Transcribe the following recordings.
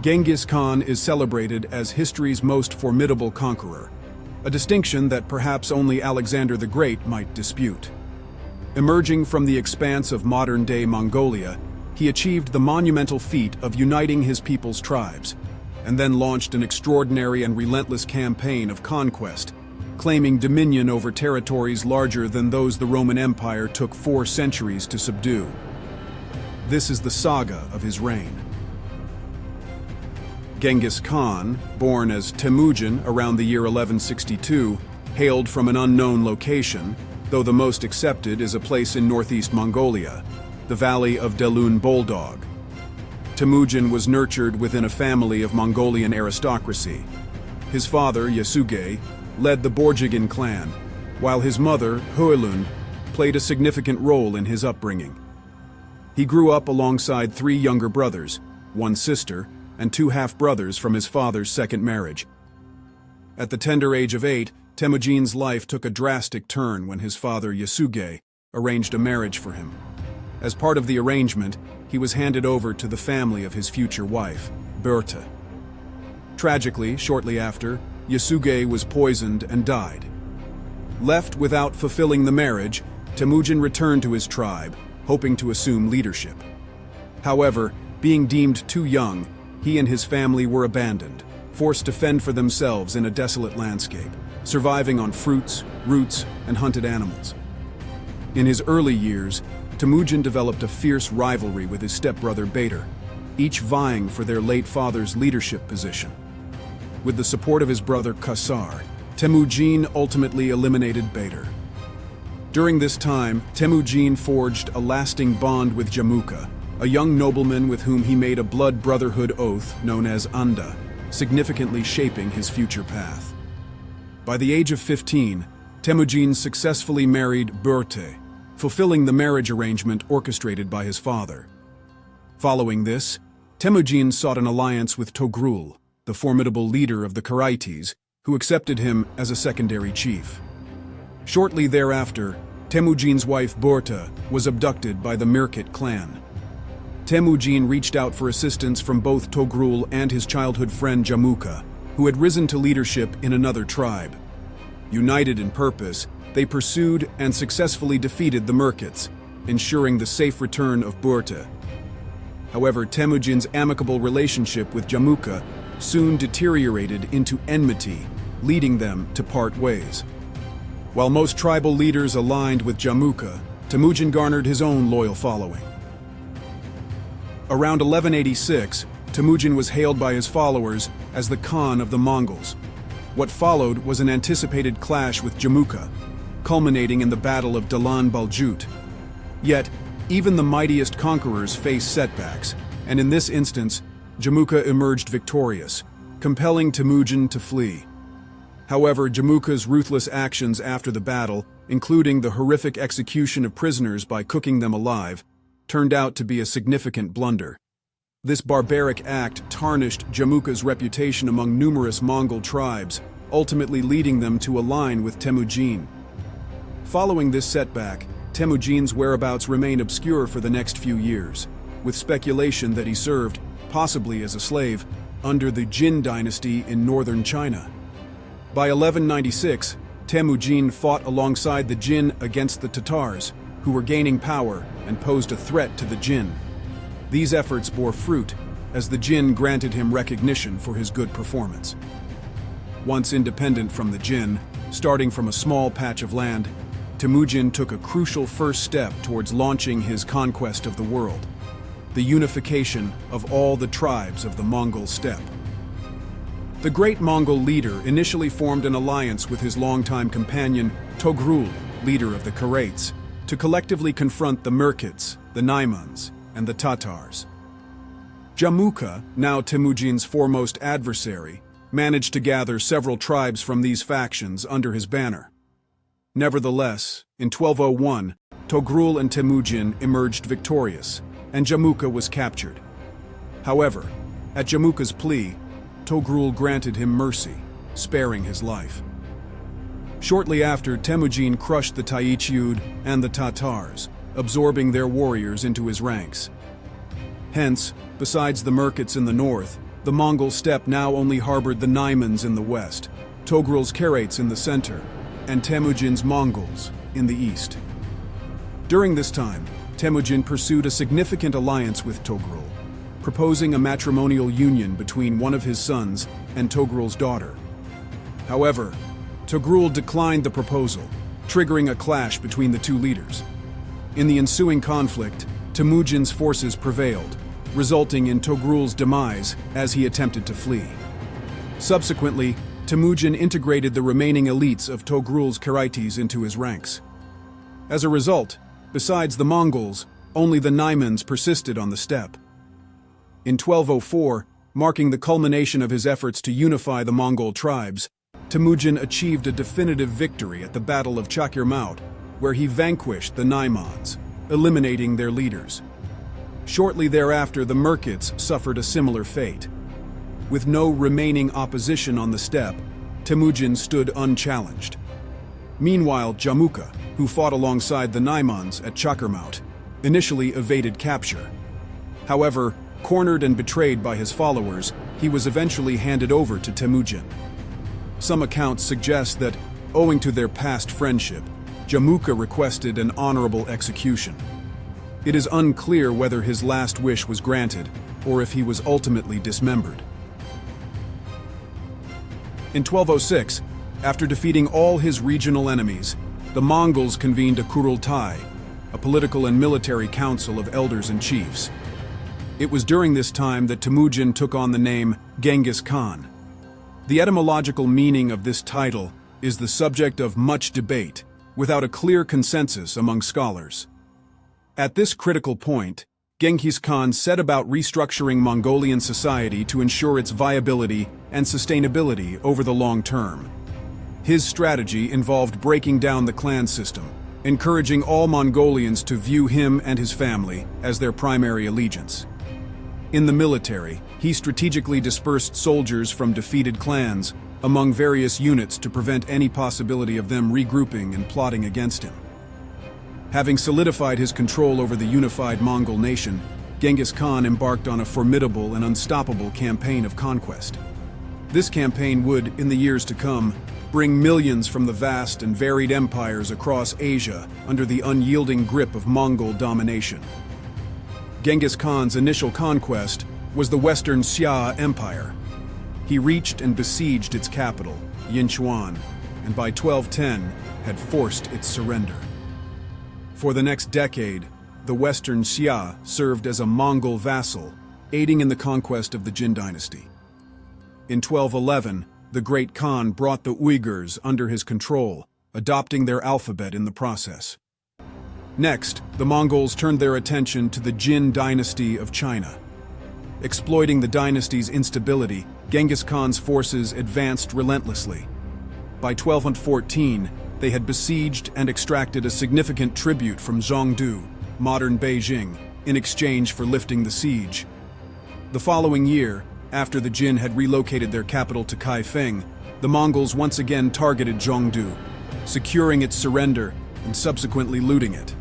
Genghis Khan is celebrated as history's most formidable conqueror, a distinction that perhaps only Alexander the Great might dispute. Emerging from the expanse of modern-day Mongolia, he achieved the monumental feat of uniting his people's tribes, and then launched an extraordinary and relentless campaign of conquest, claiming dominion over territories larger than those the Roman Empire took 4 centuries to subdue. This is the saga of his reign. Genghis Khan, born as Temüjin around the year 1162, hailed from an unknown location, though the most accepted is a place in northeast Mongolia, the valley of Delun Boldog. Temüjin was nurtured within a family of Mongolian aristocracy. His father, Yasuge, led the Borjigin clan, while his mother, Huilund, played a significant role in his upbringing. He grew up alongside 3 younger brothers, 1 sister, and 2 half-brothers from his father's second marriage. At the tender age of 8, Temujin's life took a drastic turn when his father, Yasuge, arranged a marriage for him. As part of the arrangement, he was handed over to the family of his future wife, Berta. Tragically, shortly after, Yasuge was poisoned and died. Left without fulfilling the marriage, Temujin returned to his tribe, hoping to assume leadership. However, being deemed too young, he and his family were abandoned, forced to fend for themselves in a desolate landscape, surviving on fruits, roots, and hunted animals. In his early years, Temujin developed a fierce rivalry with his stepbrother Bader, each vying for their late father's leadership position. With the support of his brother Khwarazm, Temujin ultimately eliminated Bader. During this time, Temujin forged a lasting bond with Jamuka, a young nobleman with whom he made a blood brotherhood oath known as Anda, significantly shaping his future path. By the age of 15, Temujin successfully married Berta, fulfilling the marriage arrangement orchestrated by his father. Following this, Temujin sought an alliance with Togrul, the formidable leader of the Khwarazms, who accepted him as a secondary chief. Shortly thereafter, Temujin's wife Berta was abducted by the Mirkit clan. Temujin reached out for assistance from both Togrul and his childhood friend Jamuka, who had risen to leadership in another tribe. United in purpose, they pursued and successfully defeated the Mirkits, ensuring the safe return of Berta. However, Temujin's amicable relationship with Jamuka soon deteriorated into enmity, leading them to part ways. While most tribal leaders aligned with Jamuka, Temujin garnered his own loyal following. Around 1186, Temujin was hailed by his followers as the Khan of the Mongols. What followed was an anticipated clash with Jamuka, culminating in the Battle of Dalan Baljut. Yet, even the mightiest conquerors face setbacks, and in this instance, Jamuka emerged victorious, compelling Temujin to flee. However, Jamuka's ruthless actions after the battle, including the horrific execution of prisoners by cooking them alive, turned out to be a significant blunder. This barbaric act tarnished Jamuka's reputation among numerous Mongol tribes, ultimately leading them to align with Temujin. Following this setback, Temujin's whereabouts remain obscure for the next few years, with speculation that he served, possibly as a slave, under the Jin Dynasty in northern China. By 1196, Temujin fought alongside the Jin against the Tatars, who were gaining power and posed a threat to the Jin. These efforts bore fruit, as the Jin granted him recognition for his good performance. Once independent from the Jin, starting from a small patch of land, Temujin took a crucial first step towards launching his conquest of the world, the unification of all the tribes of the Mongol steppe. The great Mongol leader initially formed an alliance with his longtime companion Togrul, leader of the Khwarazms, to collectively confront the Mirkits, the Naimans, and the Tatars. Jamuka, now Temujin's foremost adversary, managed to gather several tribes from these factions under his banner. Nevertheless, in 1201, Togrul and Temujin emerged victorious, and Jamuka was captured. However, at Jamuka's plea, Togrul granted him mercy, sparing his life. Shortly after, Temujin crushed the Taichiud and the Tatars, absorbing their warriors into his ranks. Hence, besides the Mirkits in the north, the Mongol steppe now only harbored the Naimans in the west, Togrul's Karaits in the center, and Temüjin's Mongols in the east. During this time, Temüjin pursued a significant alliance with Togrul, proposing a matrimonial union between one of his sons and Togrul's daughter. However, Togrul declined the proposal, triggering a clash between the two leaders. In the ensuing conflict, Temüjin's forces prevailed, resulting in Togrul's demise as he attempted to flee. Subsequently, Temüjin integrated the remaining elites of Togrul's Karaites into his ranks. As a result, besides the Mongols, only the Naimans persisted on the steppe. In 1204, marking the culmination of his efforts to unify the Mongol tribes, Temüjin achieved a definitive victory at the Battle of Chakirmaut, where he vanquished the Naimans, eliminating their leaders. Shortly thereafter, the Merkits suffered a similar fate. With no remaining opposition on the steppe, Temüjin stood unchallenged. Meanwhile, Jamuka, who fought alongside the Naimans at Chakirmaut, initially evaded capture. However, cornered and betrayed by his followers, he was eventually handed over to Temüjin. Some accounts suggest that, owing to their past friendship, Jamuka requested an honorable execution. It is unclear whether his last wish was granted or if he was ultimately dismembered. In 1206, after defeating all his regional enemies, the Mongols convened a Kurultai, a political and military council of elders and chiefs. It was during this time that Temüjin took on the name Genghis Khan. The etymological meaning of this title is the subject of much debate, without a clear consensus among scholars. At this critical point, Genghis Khan set about restructuring Mongolian society to ensure its viability and sustainability over the long term. His strategy involved breaking down the clan system, encouraging all Mongolians to view him and his family as their primary allegiance. In the military, he strategically dispersed soldiers from defeated clans among various units to prevent any possibility of them regrouping and plotting against him. Having solidified his control over the unified Mongol nation, Genghis Khan embarked on a formidable and unstoppable campaign of conquest. This campaign would, in the years to come, bring millions from the vast and varied empires across Asia under the unyielding grip of Mongol domination. Genghis Khan's initial conquest was the Western Xia Empire. He reached and besieged its capital, Yinchuan, and by 1210 had forced its surrender. For the next decade, the Western Xia served as a Mongol vassal, aiding in the conquest of the Jin Dynasty. In 1211, the Great Khan brought the Uyghurs under his control, adopting their alphabet in the process. Next, the Mongols turned their attention to the Jin Dynasty of China. Exploiting the dynasty's instability, Genghis Khan's forces advanced relentlessly. By 1214, they had besieged and extracted a significant tribute from Zhongdu, modern Beijing, in exchange for lifting the siege. The following year, after the Jin had relocated their capital to Kaifeng, the Mongols once again targeted Zhongdu, securing its surrender and subsequently looting it.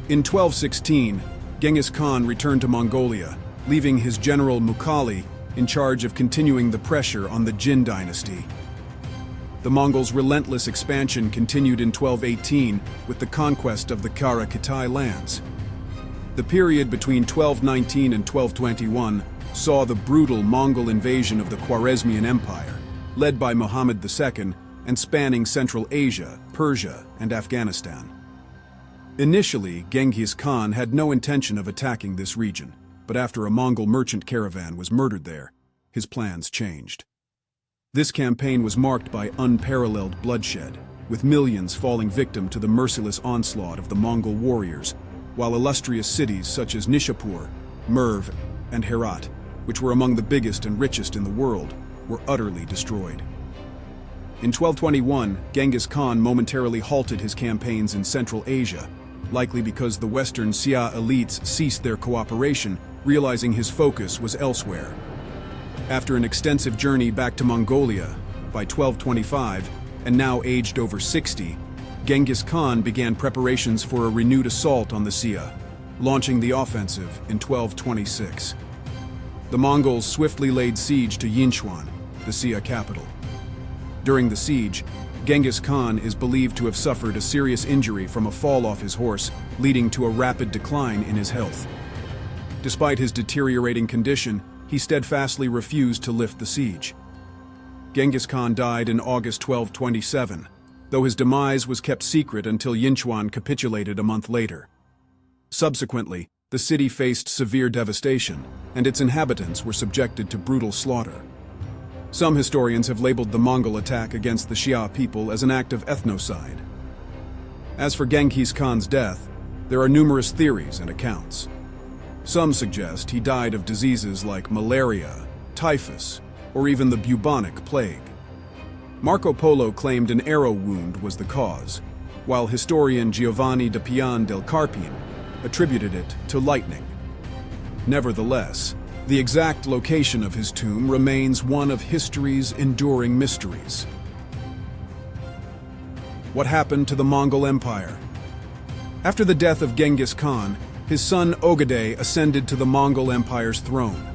In 1216, Genghis Khan returned to Mongolia, leaving his general Mukhali in charge of continuing the pressure on the Jin dynasty. The Mongols' relentless expansion continued in 1218 with the conquest of the Kara-Kitai lands. The period between 1219 and 1221 saw the brutal Mongol invasion of the Khwarazm Empire, led by Muhammad II and spanning Central Asia, Persia, and Afghanistan. Initially, Genghis Khan had no intention of attacking this region, but after a Mongol merchant caravan was murdered there, his plans changed. This campaign was marked by unparalleled bloodshed, with millions falling victim to the merciless onslaught of the Mongol warriors, while illustrious cities such as Nishapur, Merv, and Herat, which were among the biggest and richest in the world, were utterly destroyed. In 1221, Genghis Khan momentarily halted his campaigns in Central Asia, likely because the Western Xia elites ceased their cooperation, realizing his focus was elsewhere. After an extensive journey back to Mongolia, by 1225, and now aged over 60, Genghis Khan began preparations for a renewed assault on the Xia, launching the offensive in 1226. the Mongols swiftly laid siege to Yinchuan, the Xia capital. During the siege, Genghis Khan is believed to have suffered a serious injury from a fall off his horse, leading to a rapid decline in his health. Despite his deteriorating condition, he steadfastly refused to lift the siege. Genghis Khan died in August 1227, though his demise was kept secret until Yinchuan capitulated a month later. Subsequently, the city faced severe devastation, and its inhabitants were subjected to brutal slaughter. Some historians have labeled the Mongol attack against the Xia people as an act of ethnocide. As for Genghis Khan's death, there are numerous theories and accounts. Some suggest he died of diseases like malaria, typhus, or even the bubonic plague. Marco Polo claimed an arrow wound was the cause, while historian Giovanni da Pian del Carpine attributed it to lightning. Nevertheless, the exact location of his tomb remains one of history's enduring mysteries. What happened to the Mongol Empire? After the death of Genghis Khan, his son Ogedei ascended to the Mongol Empire's throne.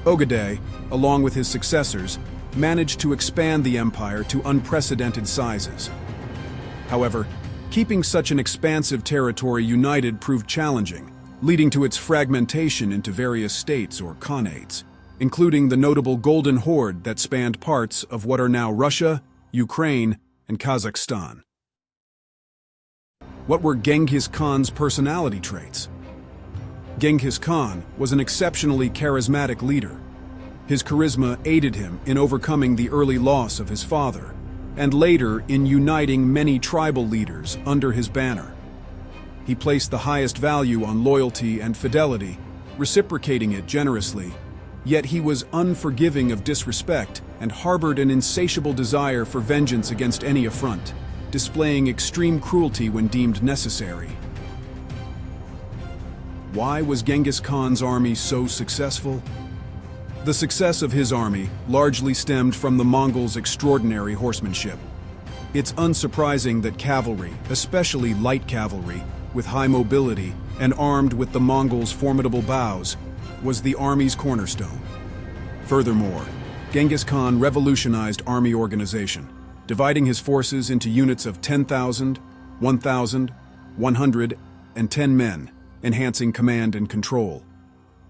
Ogedei, along with his successors, managed to expand the empire to unprecedented sizes. However, keeping such an expansive territory united proved challenging, leading to its fragmentation into various states or khanates, including the notable Golden Horde that spanned parts of what are now Russia, Ukraine, and Kazakhstan. What were Genghis Khan's personality traits? Genghis Khan was an exceptionally charismatic leader. His charisma aided him in overcoming the early loss of his father, and later in uniting many tribal leaders under his banner. He placed the highest value on loyalty and fidelity, reciprocating it generously, yet he was unforgiving of disrespect and harbored an insatiable desire for vengeance against any affront, displaying extreme cruelty when deemed necessary. Why was Genghis Khan's army so successful? The success of his army largely stemmed from the Mongols' extraordinary horsemanship. It's unsurprising that cavalry, especially light cavalry, with high mobility and armed with the Mongols' formidable bows, was the army's cornerstone. Furthermore, Genghis Khan revolutionized army organization, dividing his forces into units of 10,000, 1,000, 100, and 10 men, enhancing command and control.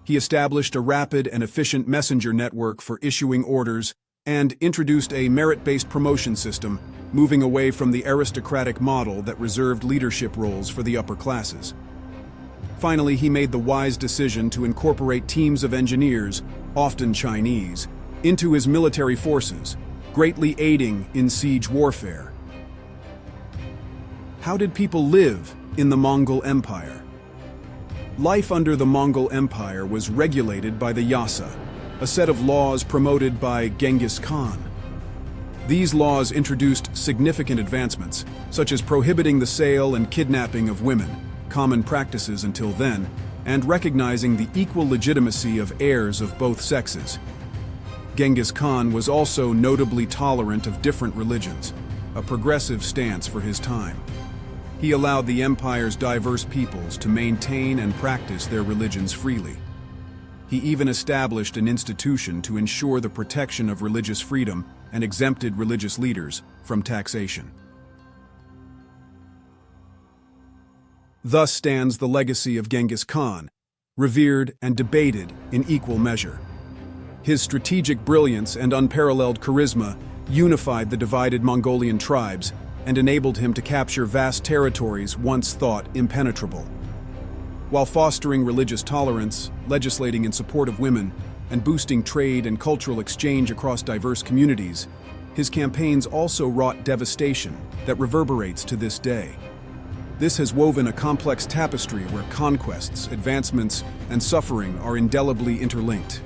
He established a rapid and efficient messenger network for issuing orders and introduced a merit-based promotion system, moving away from the aristocratic model that reserved leadership roles for the upper classes. Finally, he made the wise decision to incorporate teams of engineers, often Chinese, into his military forces, greatly aiding in siege warfare. How did people live in the Mongol Empire? Life under the Mongol Empire was regulated by the Yasa, a set of laws promoted by Genghis Khan. These laws introduced significant advancements, such as prohibiting the sale and kidnapping of women, common practices until then, and recognizing the equal legitimacy of heirs of both sexes. Genghis Khan was also notably tolerant of different religions, a progressive stance for his time. He allowed the empire's diverse peoples to maintain and practice their religions freely. He even established an institution to ensure the protection of religious freedom and exempted religious leaders from taxation. Thus stands the legacy of Genghis Khan, revered and debated in equal measure. His strategic brilliance and unparalleled charisma unified the divided Mongolian tribes and enabled him to capture vast territories once thought impenetrable. While fostering religious tolerance, legislating in support of women, and boosting trade and cultural exchange across diverse communities, his campaigns also wrought devastation that reverberates to this day. This has woven a complex tapestry where conquests, advancements, and suffering are indelibly interlinked.